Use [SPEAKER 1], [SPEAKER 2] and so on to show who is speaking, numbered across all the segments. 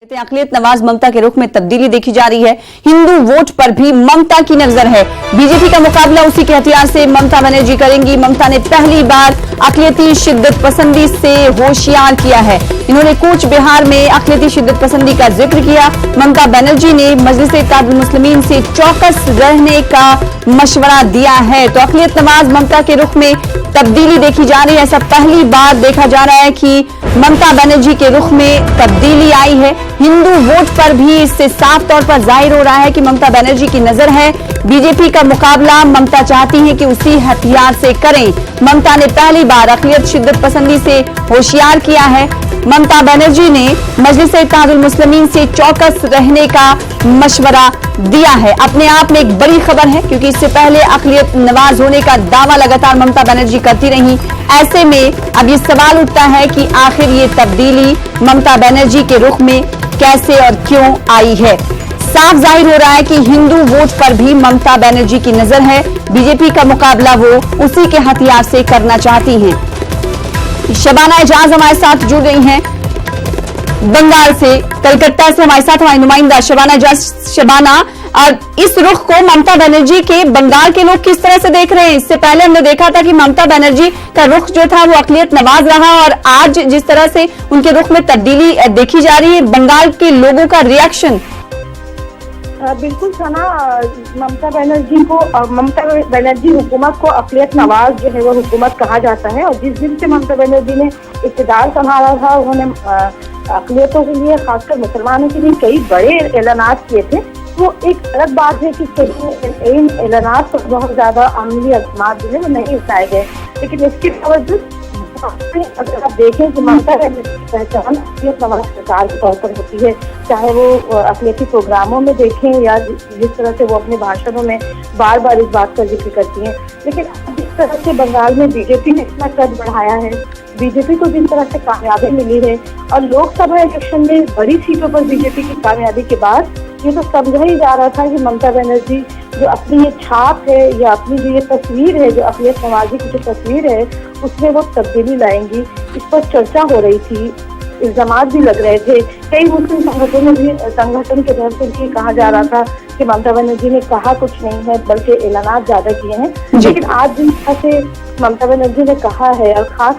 [SPEAKER 1] अकलियत नवाज ममता के रुख में तब्दीली देखी जा रही है। हिंदू वोट पर भी ममता की नजर है। बीजेपी का मुकाबला उसी के हथियार से ममता बनर्जी करेंगी। ममता ने पहली बार अकलियती शिद्दत पसंदी से होशियार किया है। इन्होंने कूच बिहार में अकलियती शिद्दत पसंदी का जिक्र किया। ममता बनर्जी ने मजलिस-ए-इत्तेहादुल मुस्लिमीन से चौकस रहने का मशवरा दिया है। तो अकलियत नवाज ममता के रुख में तब्दीली देखी जा रही है। ऐसा पहली बार देखा जा रहा है कि ममता बनर्जी के रुख में तब्दीली आई है। हिंदू वोट पर भी इससे साफ तौर पर जाहिर हो रहा है कि ममता बनर्जी की नजर है। बीजेपी का मुकाबला ममता चाहती हैं कि उसी हथियार से करें। ममता ने पहली बार अकलियत शिद्दत पसंदी से होशियार किया है। ममता बनर्जी ने मजलिस-ए-इत्तेहादुल मुस्लिमीन से चौकस रहने का मशवरा दिया है। अपने आप में एक बड़ी खबर है, क्योंकि इससे पहले अकलियत नवाज होने का दावा लगातार ममता बनर्जी करती रही। ऐसे में अब ये सवाल उठता है कि आखिर ये तब्दीली ममता बनर्जी के रुख में कैसे और क्यों आई है। साफ जाहिर हो रहा है कि हिंदू वोट पर भी ममता बनर्जी की नजर है। बीजेपी का मुकाबला वो उसी के हथियार से करना चाहती हैं। शबाना एजाज हमारे साथ जुड़ रही हैं बंगाल से, कलकत्ता से हमारे साथ हमारी नुमाइंदा शबाना एजाज। शबाना, इस रुख को ममता बनर्जी के बंगाल के लोग किस तरह से देख रहे हैं? इससे पहले हमने देखा था कि ममता बनर्जी का रुख जो था वो अकलियत नवाज रहा, और आज जिस तरह से उनके रुख में तब्दीली देखी जा रही है, बंगाल के लोगों का रिएक्शन।
[SPEAKER 2] बिल्कुल सना, ममता बनर्जी हुकूमत को अकलियत नवाज जो है वो हुकूमत कहा जाता है। और जिस दिन से ममता बनर्जी ने इक़्तिदार संभाला था, उन्होंने अकलियतों के लिए, खासकर मुसलमानों के लिए कई बड़े ऐलानात किए थे। वो एक अलग बात है कि इन ऐलानात पर बहुत ज्यादा अमली अज़मात जो है वो नहीं उठाए गए, लेकिन इसके बावजूद अगर आप देखें कि ममता की पहचान अकलियत नवाज सरकार के तौर पर होती है, चाहे वो अकलियती प्रोग्रामों में देखें या जिस तरह से वो अपने भाषणों में बार बार इस बात का जिक्र करती हैं। लेकिन जिस तरह से बंगाल में बीजेपी ने इतना कद बढ़ाया है, बीजेपी को जिस तरह से कामयाबी मिली है, और लोकसभा इलेक्शन में बड़ी सीटों पर बीजेपी की कामयाबी के बाद ये तो समझा ही जा रहा था कि ममता बनर्जी जो अपनी ये छाप है या अपनी जो ये तस्वीर है, जो अकलियत नवाजी की जो तस्वीर है, उसमें वो तब्दीली लाएंगी। इस पर चर्चा हो रही थी, इल्जामात भी लग रहे थे। कई मुस्लिम संगठन के तरफ से भी कहा जा रहा था कि ममता बनर्जी ने कहा कुछ नहीं है, बल्कि ऐलानात ज्यादा किए हैं। लेकिन आज जिस तरह से ममता बनर्जी ने कहा है, और खास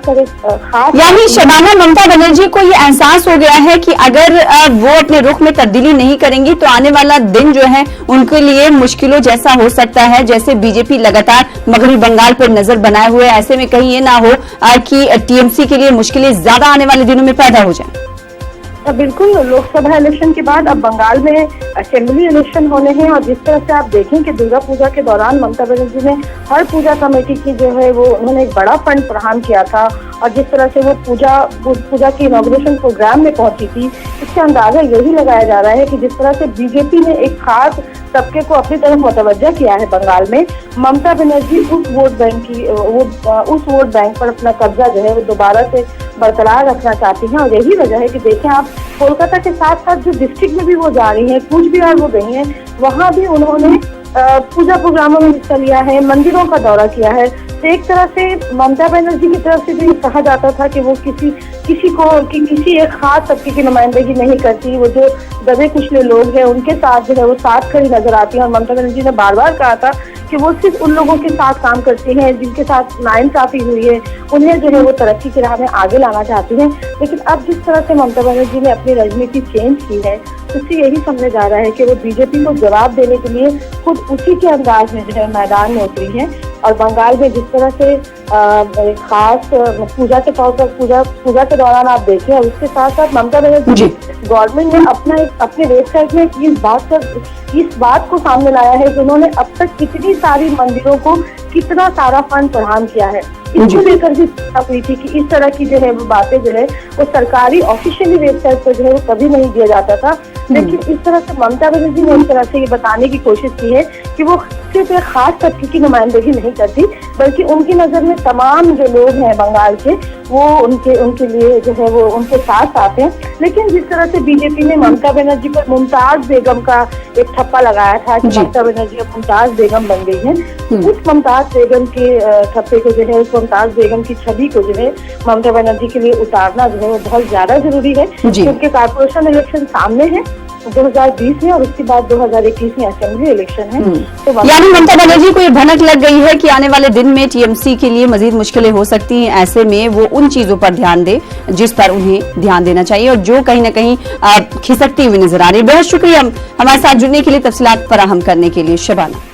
[SPEAKER 1] यानी शबाना, ममता बनर्जी को ये एहसास हो गया है कि अगर वो अपने रुख में तब्दीली नहीं करेंगी तो आने वाला दिन जो है उनके लिए मुश्किलों जैसा हो सकता है, जैसे बीजेपी लगातार मगरबी बंगाल पर नजर बनाए हुए। ऐसे में कहीं ये ना हो कि टीएमसी के लिए मुश्किलें ज्यादा आने वाले दिनों में पैदा हो जाए।
[SPEAKER 2] बिल्कुल, लोकसभा इलेक्शन के बाद अब बंगाल में असेंबली इलेक्शन होने हैं, और जिस तरह से आप देखें कि दुर्गा पूजा के दौरान ममता बनर्जी ने हर पूजा कमेटी की जो है वो उन्होंने एक बड़ा फंड फराहम किया था, और जिस तरह से वो पूजा के इनॉग्रेशन प्रोग्राम में पहुंची थी, इससे अंदाजा यही लगाया जा रहा है कि जिस तरह से बीजेपी ने एक खास तबके को अपनी तरफ मुतवज्जा किया है बंगाल में, ममता बनर्जी उस वोट बैंक पर अपना कब्जा जो है वो दोबारा से बरकरार रखना चाहती हैं। और यही वजह है कि देखें आप, कोलकाता के साथ साथ जो डिस्ट्रिक्ट में भी वो जा रही हैं, कूच बिहार वो गई हैं, वहाँ भी उन्होंने पूजा प्रोग्रामों में हिस्सा लिया है, मंदिरों का दौरा किया है। तो एक तरह से ममता बनर्जी की तरफ से भी कहा जाता था कि वो किसी एक खास तबके की नुमाइंदगी नहीं करती, वो जो दबे कुचले लोग हैं उनके साथ जो है वो साथ खड़ी नजर आती है। और ममता बनर्जी ने बार बार कहा था कि वो सिर्फ उन लोगों के साथ काम करती हैं जिनके साथ नाइंसाफी हुई है, उन्हें जो है वो तरक्की की राह में आगे लाना चाहती हैं। लेकिन अब जिस तरह से ममता बनर्जी ने अपनी राजनीति चेंज की है, उससे यही समझा जा रहा है कि वो बीजेपी को जवाब देने के लिए खुद उसी के अंदाज में जो है मैदान में उतरी है। और बंगाल में जिस तरह से खास पूजा के तौर पर पूजा के दौरान आप देखें, और उसके साथ साथ ममता बनर्जी गवर्नमेंट ने अपने वेबसाइट में इस बात को सामने लाया है कि उन्होंने अब तक कितनी सारी मंदिरों को कितना सारा फंड फराहम किया है। इसको लेकर भी हुई थी कि इस तरह की जो है वो बातें जो है वो सरकारी ऑफिशियली वेबसाइट पर जो है वो कभी नहीं दिया जाता था। लेकिन इस तरह से ममता बनर्जी ने इस तरह से ये बताने की कोशिश की है कि वो सिर्फ सिर्फ एक खास तबके की नुमाइंदगी नहीं करती, बल्कि उनकी नजर में तमाम जो लोग हैं बंगाल के, वो उनके लिए जो है वो उनके साथ आते हैं। लेकिन जिस तरह से बीजेपी ने ममता बनर्जी पर मुमताज बेगम का एक ठप्पा लगाया था कि ममता बनर्जी अब मुमताज बेगम बन गई है, उस मुमताज बेगम के ठप्पे को जो है, उस मुमताज बेगम की छवि को जो है ममता बनर्जी के लिए उतारना जो है वो बहुत ज्यादा जरूरी है, क्योंकि कॉर्पोरेशन इलेक्शन सामने है 2020 में और उसके बाद 2021 में असेंबली इलेक्शन है। तो
[SPEAKER 1] यानी ममता बनर्जी को ये भनक लग गई है कि आने वाले दिन में टीएमसी के लिए मजीद मुश्किलें हो सकती हैं। ऐसे में वो उन चीजों पर ध्यान दे जिस पर उन्हें ध्यान देना चाहिए और जो कहीं न कहीं खिसकती हुई नजर आ रही है। बहुत शुक्रिया हमारे साथ जुड़ने के लिए, तफसीलात फराहम करने के लिए शबाना।